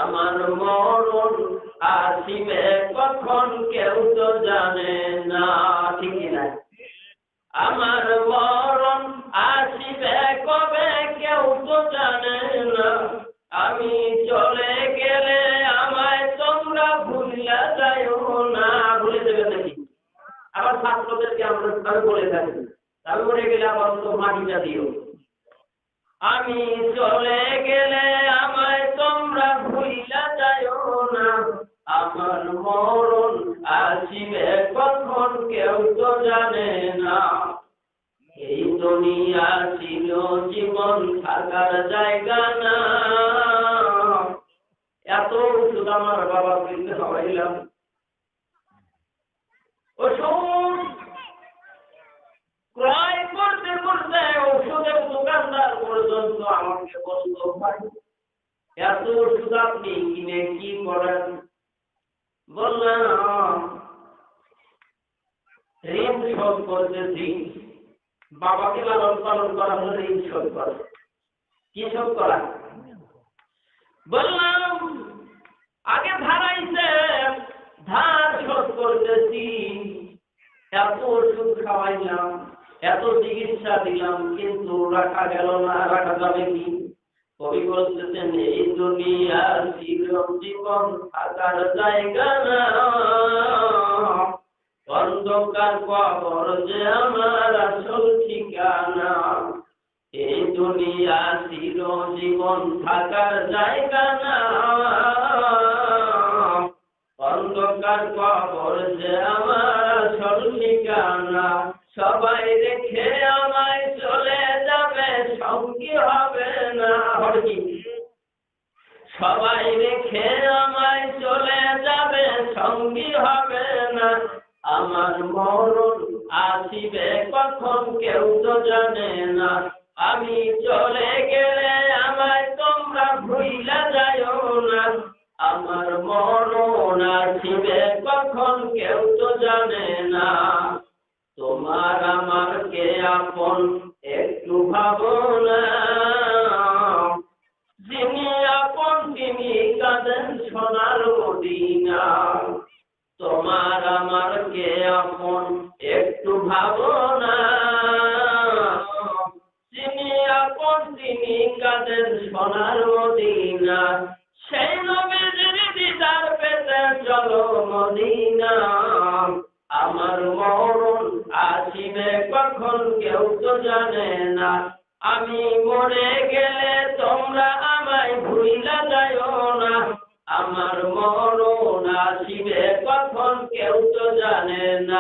আমার মরণ আসিবে কখন কেউ তো জানে না, ঠিক না? আমার মরণ আসিবে কবে কেউ তো জানে না। আমি চলে গেলে আমায় তোমরা ভুলিয়া যাইও না। ভুলে দেবে নাকি? আবার ছাত্রদেরকে আমরা বলে থাকি, আমি মরে গেলে আবার তো মাটিটা দিও। আমি চলে গেলে আমায় তোমরা ভুলিয়া যাইও না। আমার মরণ আসিবে কখন কেউ তো জানে না। এই দুনিয়া ছিল জীবন থাকার জায়গা না। এত ওষুধ আমার বাবা কিনতে খাওয়াইলাম, ওষুধ ক্রয় করতে করতে ওষুধের দোকানদার পর্যন্ত আমাকে বলল, ভাই এত ওষুধ আপনি কিনে কি করেন? বললাম ঋণ শোধ করতেছি। বাবাকে লালন পালন করা হলে ঋণ শোধ করে। কি শোধ করা? বললাম আগে ধারাইছে, ধার শোধ করতেছি। এত ওষুধ খাওয়াইলাম, এত চিকিৎসা দিলাম, কিন্তু রাখা গেল না। রাখা যাবে কি? কবি বলতেছেন এই দুনিয়া ছিল জীবন থাকার জায়গা না। অন্ধকার কবর যে আমার আসল ঠিকানা। এই দুনিয়া ছিল জীবন থাকার জায়গা না। অন্ধকার কবর যে আমার আসল ঠিকানা। সবাই রেখে আমায় চলে যাবে, সঙ্গী হবে না। সবাই রেখে আমায় চলে যাবে, সঙ্গী হবে না। আমার মরণ আসিবে কখন কেউ তো জানে না। আমি চলে গেলে আমায় তোমরা ভুইলা যাইও না। আমার মরণ আসিবে কখন কেউ তো জানে না। তোমার আমার কে আপন একটু ভাবনা। যিনি আপন তিনি কাঁদেন সোনার মদিনা। তোমার আমার কে আপন একটু ভাবনা। যিনি আপন তিনি কাঁদেন সোনার মদিনা। সেই নবীর দিদার পেতে চলো মদিনা। আমার মরণ আসিবে কখন কেউ তো জানে না। আমি মরে গেলে তোমরা আমায় ভুইলা যাইও না। আমার মরণ আসিবে কখন কেউ তো জানে না।